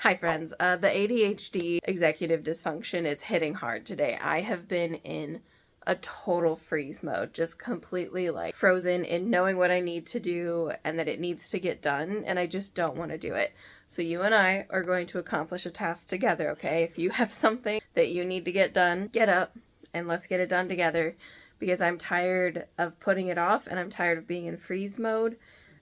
Hi friends, the ADHD executive dysfunction is hitting hard today. I have been in a total freeze mode, just completely like frozen in knowing what I need to do and that it needs to get done, and I just don't want to do it. So you and I are going to accomplish a task together, okay? If you have something that you need to get done, get up and let's get it done together, because I'm tired of putting it off, and I'm tired of being in freeze mode,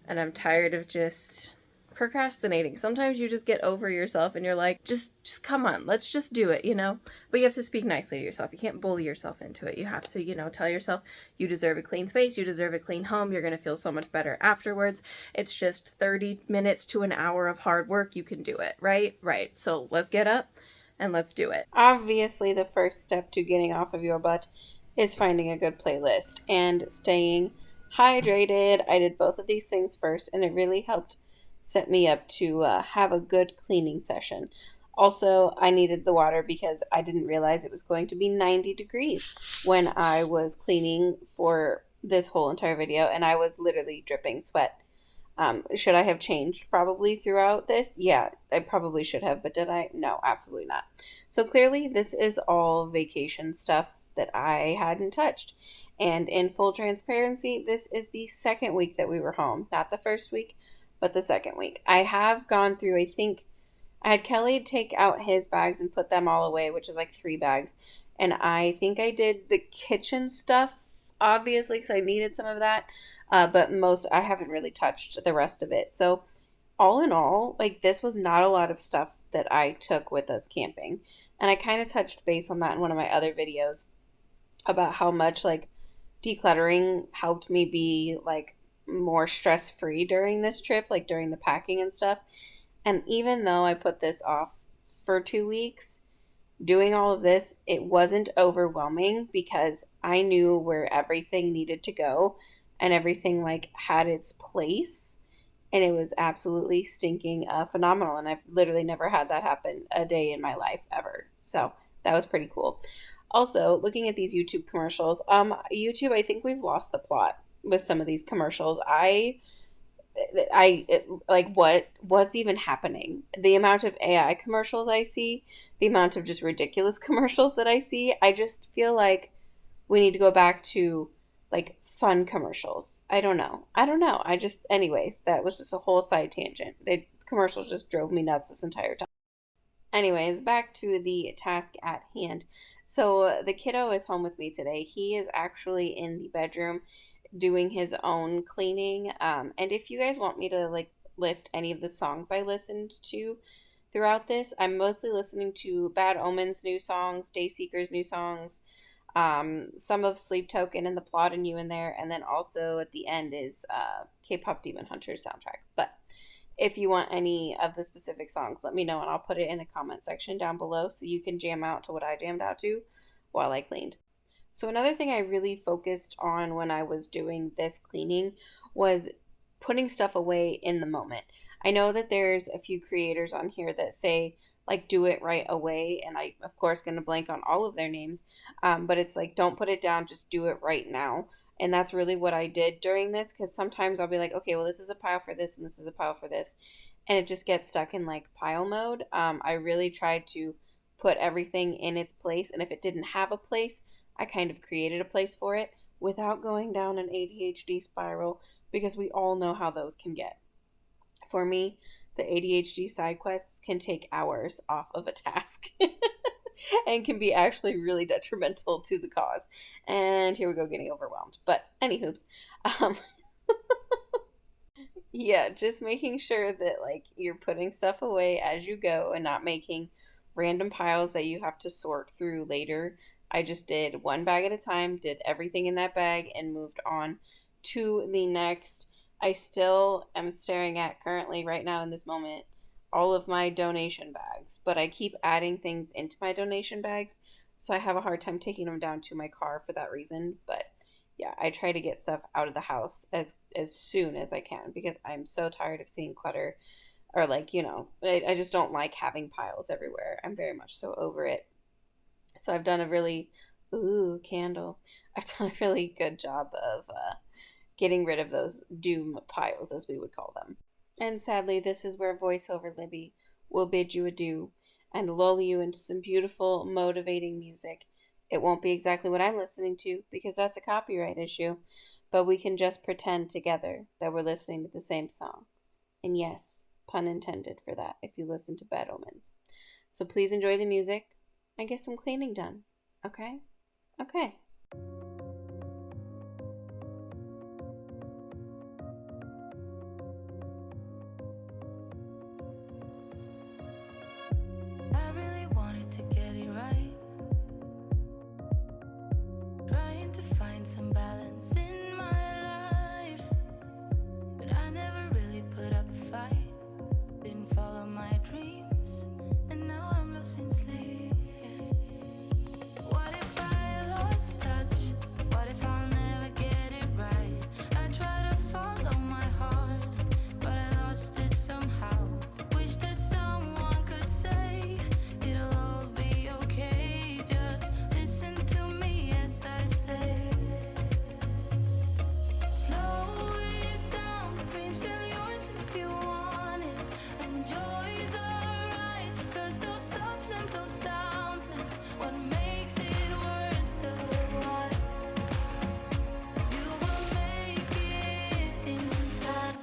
and I'm tired of just procrastinating. Sometimes you just get over yourself and you're like, just come on, let's just do it, you know? But you have to speak nicely to yourself. You can't bully yourself into it. You have to, tell yourself you deserve a clean space, you deserve a clean home, you're going to feel so much better afterwards. It's just 30 minutes to an hour of hard work. You can do it, right? Right. So let's get up and let's do it. Obviously, the first step to getting off of your butt is finding a good playlist and staying hydrated. I did both of these things first, and it really helped set me up to have a good cleaning session. Also, I needed the water because I didn't realize it was going to be 90 degrees when I was cleaning for this whole entire video, and I was literally dripping sweat. Should I have changed probably throughout this? Yeah, I probably should have, but did I? No, absolutely not. So clearly this is all vacation stuff that I hadn't touched. And in full transparency, this is the second week that we were home, not the first week, but the second week. I have gone through, I think, I had Kelly take out his bags and put them all away, which is like 3 bags. And I think I did the kitchen stuff, obviously, because I needed some of that. But I haven't really touched the rest of it. So all in all, like, this was not a lot of stuff that I took with us camping. And I kind of touched base on that in one of my other videos about how much, like, decluttering helped me be, like, more stress-free during this trip, like during the packing and stuff. And even though I put this off for 2 weeks, doing all of this, it wasn't overwhelming because I knew where everything needed to go and everything like had its place, and it was absolutely stinking phenomenal. And I've literally never had that happen a day in my life ever. So that was pretty cool. Also, looking at these YouTube commercials, YouTube, I think we've lost the plot with some of these commercials. Like, what's even happening? The amount of AI commercials I see, the amount of just ridiculous commercials that I see, I just feel like we need to go back to like fun commercials. I don't know. Anyways, that was just a whole side tangent. The commercials just drove me nuts this entire time. Anyways, back to the task at hand. So the kiddo is home with me today. He is actually in the bedroom doing his own cleaning. And if you guys want me to like list any of the songs I listened to throughout this, I'm mostly listening to Bad Omen's new songs, Dayseeker's new songs, some of Sleep Token and The Plot and You in there, and then also at the end is K-Pop Demon Hunter's soundtrack. But if you want any of the specific songs, let me know, and I'll put it in the comment section down below so you can jam out to what I jammed out to while I cleaned. So another thing I really focused on when I was doing this cleaning was putting stuff away in the moment. I know that there's a few creators on here that say, like, do it right away, and I, of course, going to blank on all of their names, but it's like, don't put it down, just do it right now. And that's really what I did during this, because sometimes I'll be like, okay, well, this is a pile for this, and this is a pile for this, and it just gets stuck in, like, pile mode. I really tried to put everything in its place, and if it didn't have a place, I kind of created a place for it without going down an ADHD spiral, because we all know how those can get. For me, the ADHD side quests can take hours off of a task and can be actually really detrimental to the cause. And here we go, getting overwhelmed. But anywhoops, yeah, just making sure that like you're putting stuff away as you go and not making random piles that you have to sort through later. I just did one bag at a time, did everything in that bag, and moved on to the next. I still am staring at currently right now in this moment all of my donation bags, but I keep adding things into my donation bags, so I have a hard time taking them down to my car for that reason. But yeah, I try to get stuff out of the house as soon as I can because I'm so tired of seeing clutter, or like, I just don't like having piles everywhere. I'm very much so over it. So I've done a really, candle. I've done a really good job of getting rid of those doom piles, as we would call them. And sadly, this is where voiceover Libby will bid you adieu and lull you into some beautiful, motivating music. It won't be exactly what I'm listening to because that's a copyright issue, but we can just pretend together that we're listening to the same song. And yes, pun intended for that if you listen to Bad Omens. So please enjoy the music and get some cleaning done. Okay? Okay. I really wanted to get it right, trying to find some balance in my life, but I never really put up a fight, didn't follow my dreams, and now I'm losing sleep. What if I lost touch? What if I'll never get it right? I try to follow my heart, but I lost it somehow. Wish that someone could say it'll all be okay. Just listen to me as I say. Slow it down, dreams still yours if you want it. Enjoy the ride, 'cause those ups and those downs is what makes it worth the while. You will make it in time.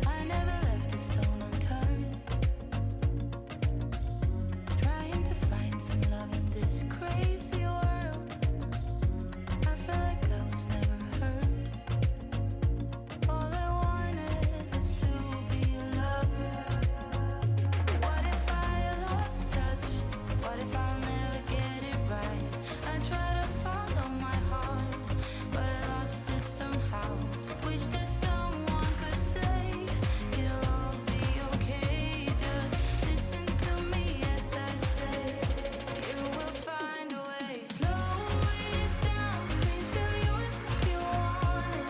I never left a stone unturned, trying to find some love in this crazy world. I felt like I was never heard. All I wanted was to be loved. What if I lost touch? What if I'll never get it right? I try to follow my heart, but I lost it somehow. Wish that someone could say it'll all be okay. Just listen to me as I say. You will find a way. Slow it down, dreams still yours if you want it.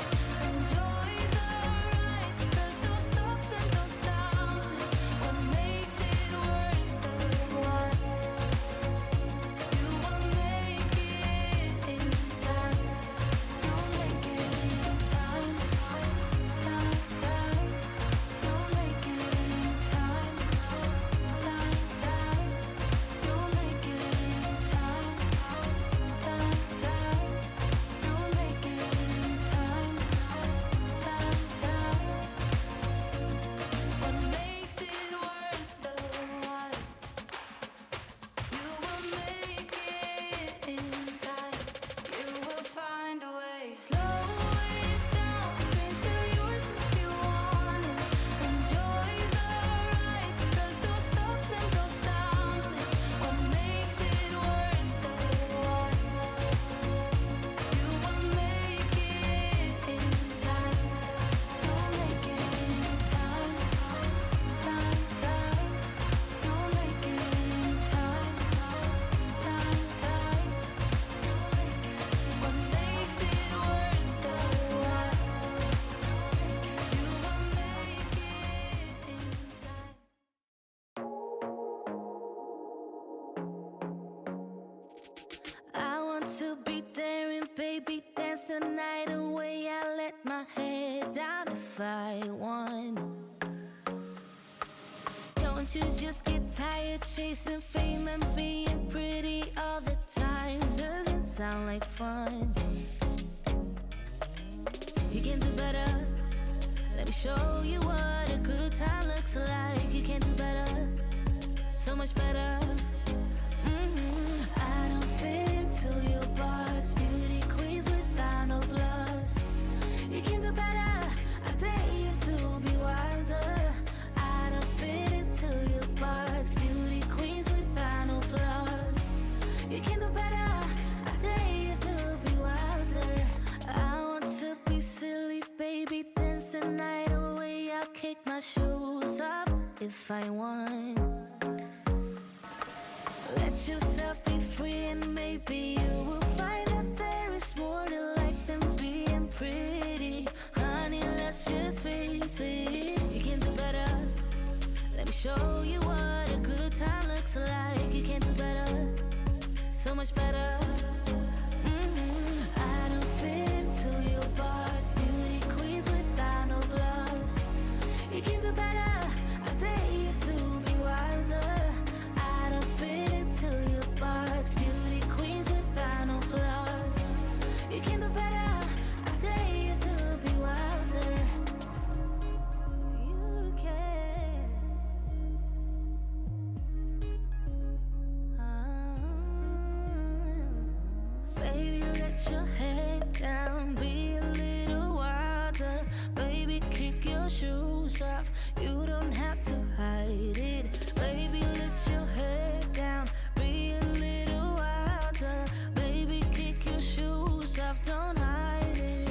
Enjoy the ride, 'cause those ups and those downs is what makes it worth the while. You will make it in time. You'll make it in time. Time, time. You'll make it in time. Time, time. You'll make it in time. Time, time. You'll make it in time. Time, time. What makes it worth the while. You will make it in time. You will find a way. Slow it down, dreams still yours if you want it. Enjoy the ride, 'cause those ups and those downs is what makes it worth the while. You will make it in time. You'll make it in time. Time, time. You'll make it in time. Time, time. What makes it worth the while. You will make it in time. I want to be daring, baby, dance the night away. I let my head down if I won. Don't you just get tired chasing fame and being pretty all the time? Doesn't sound like fun. You can do better. Let me show you what a good time looks like. You can do better, so much better. I don't fit into your box. Beauty queens without no flaws. You can do better. I dare you to be wilder. I don't fit into your box. Beauty queens without no flaws. You can do better. I dare you to be wilder. I want to be silly, baby. Dance the night away. I'll kick my shoes off if I want. Let yourself be free and maybe you will find that there is more to life than being pretty. Honey, let's just face it. You can do better. Let me show you what a good time looks like. You can do better, so much better. I don't fit into your box. Beauty queens without no flaws. You can do better. let your head down, be a little wilder. Baby, kick your shoes off, you don't have to hide it. Baby, let your head down, be a little wilder. Baby, kick your shoes off, don't hide it.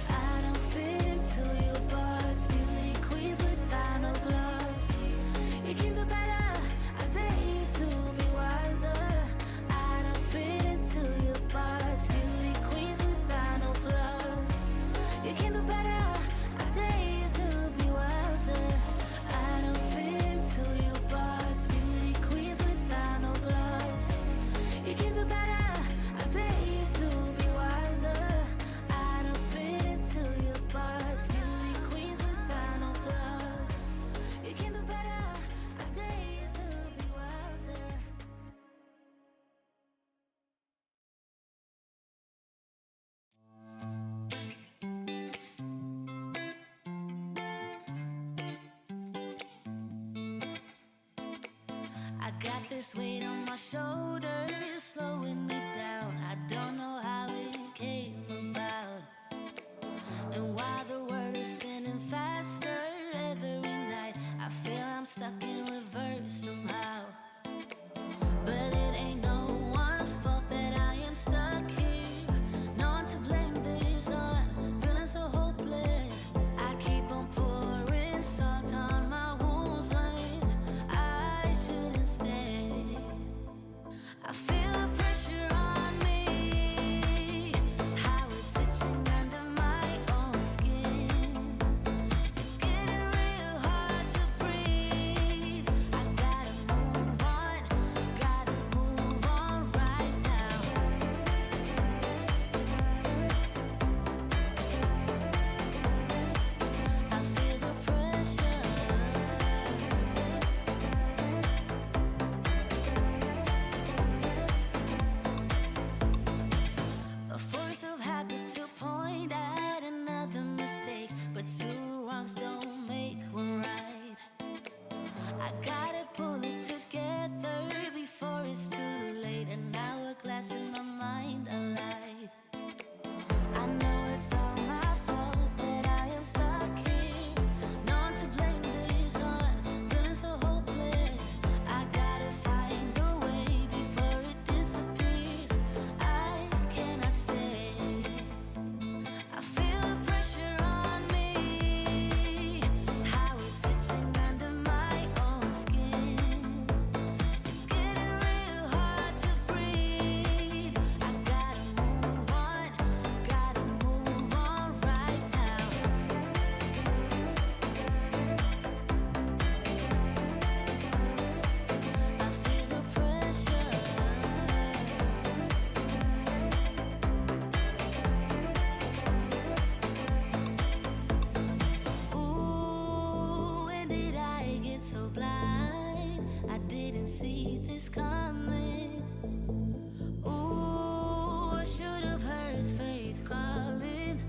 I don't fit into your box, beauty queens without no flaws. You can do better, I dare you to be wilder. I don't fit into your box, beauty queens without no flaws. You can do better, I dare you to be wilder. I don't fit into your box, beauty queens without no flaws. You can do better, I dare you to be wilder. I don't fit into your box, beauty queens without no flaws. You can do better, I dare you to be wilder. I got this weight on my shoulders, slowing me down. I don't know how it came about. And while the world is spinning faster every night, I feel I'm stuck in reverse somehow. But it ain't no one's fault that I am stuck here. No one to blame this on, feeling so hopeless. I keep on pouring salt on my wounds when I shouldn't stay. I feel the pressure on me, how it's itching under my own skin. It's getting real hard to breathe. I gotta move on right now. I feel the pressure. A force of habit to point at another mistake, but two wrongs don't make one right. I gotta pull it together before it's too late. An hourglass in my mind, a light. I know it's all my fault that I am stuck here. No one to blame this on, feeling so hopeless. I gotta find the way before it disappears. I cannot stay. I feel the pressure on me, how it's itching under my own skin. It's getting real hard to breathe. I gotta move on right now. I feel the pressure. Ooh, when did I get so blind? I didn't see this coming. Ooh, I should have heard faith calling,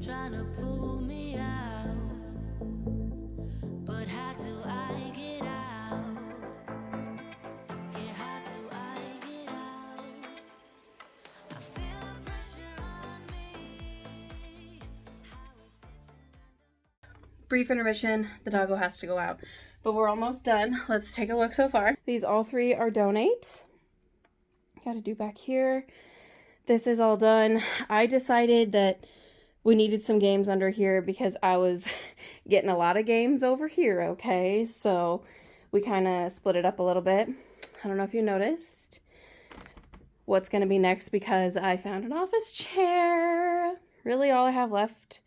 trying to pull me out. But how do I get out? Yeah, how do I get out? I feel the pressure on me, how it's itching. Brief intermission, the doggo has to go out, but we're almost done. Let's take a look so far. These all three are donate. Got to do back here. This is all done. I decided that we needed some games under here because I was getting a lot of games over here, okay? So we kind of split it up a little bit. I don't know if you noticed what's going to be next because I found an office chair. Really all I have left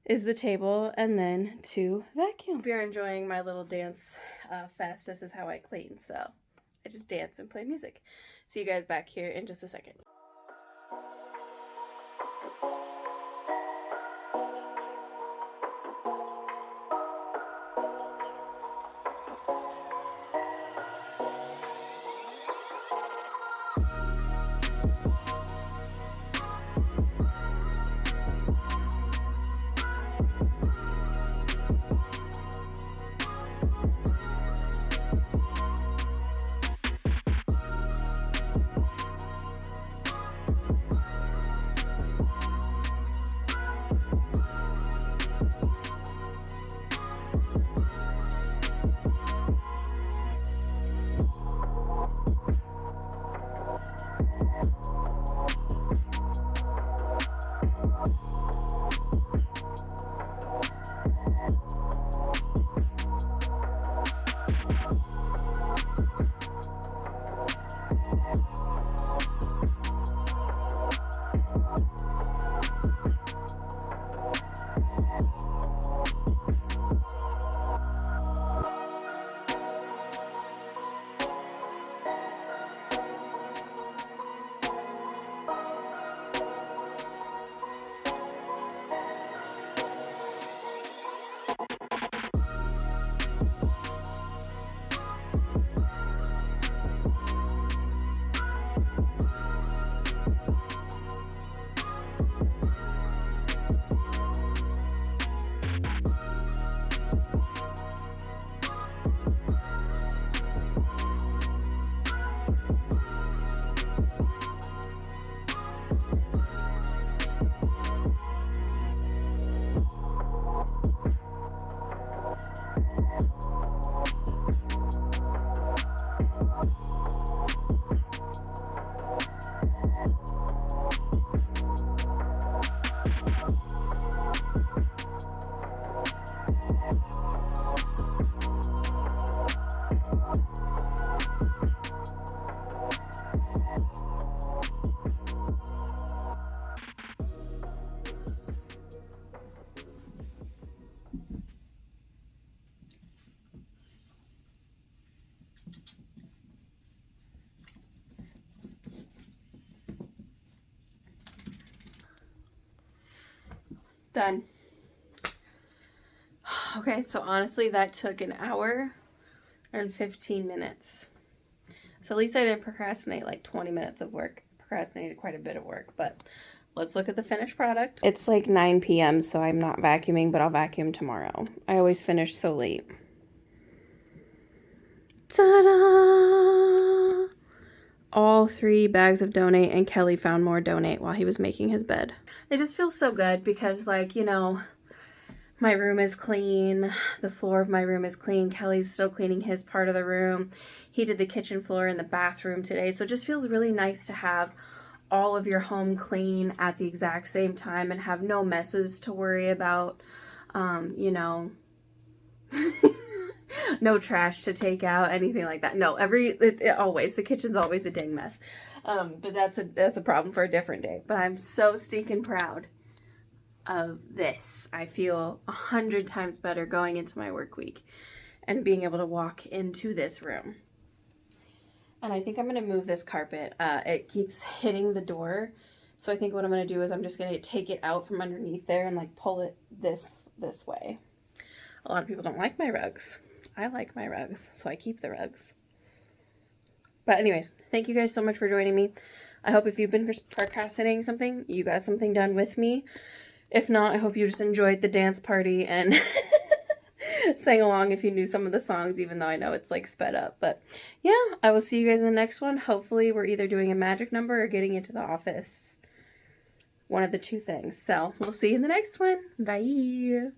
is the table and then to vacuum. If you're enjoying my little dance fest, this is how I clean. So I just dance and play music. See you guys back here in just a second. Done. Okay, so honestly, that took an hour and 15 minutes. So at least I didn't procrastinate like 20 minutes of work. Procrastinated quite a bit of work, but let's look at the finished product. It's like 9 p.m., so I'm not vacuuming, but I'll vacuum tomorrow. I always finish so late. Ta-da! All 3 bags of donate, and Kelly found more donate while he was making his bed. It just feels so good because, like, you know, my room is clean. The floor of my room is clean. Kelly's still cleaning his part of the room. He did the kitchen floor and the bathroom today. So it just feels really nice to have all of your home clean at the exact same time and have no messes to worry about, you know, no trash to take out, anything like that. No, always, the kitchen's always a dang mess. But that's a problem for a different day. But I'm so stinking proud of this. I feel 100 times better going into my work week and being able to walk into this room. And I think I'm going to move this carpet. It keeps hitting the door. So I think what I'm going to do is I'm just going to take it out from underneath there and like pull it this way. A lot of people don't like my rugs. I like my rugs, so I keep the rugs. But anyways, thank you guys so much for joining me. I hope if you've been procrastinating something, you got something done with me. If not, I hope you just enjoyed the dance party and sang along if you knew some of the songs, even though I know it's like sped up. But yeah, I will see you guys in the next one. Hopefully we're either doing a magic number or getting into the office. One of the two things. So we'll see you in the next one. Bye.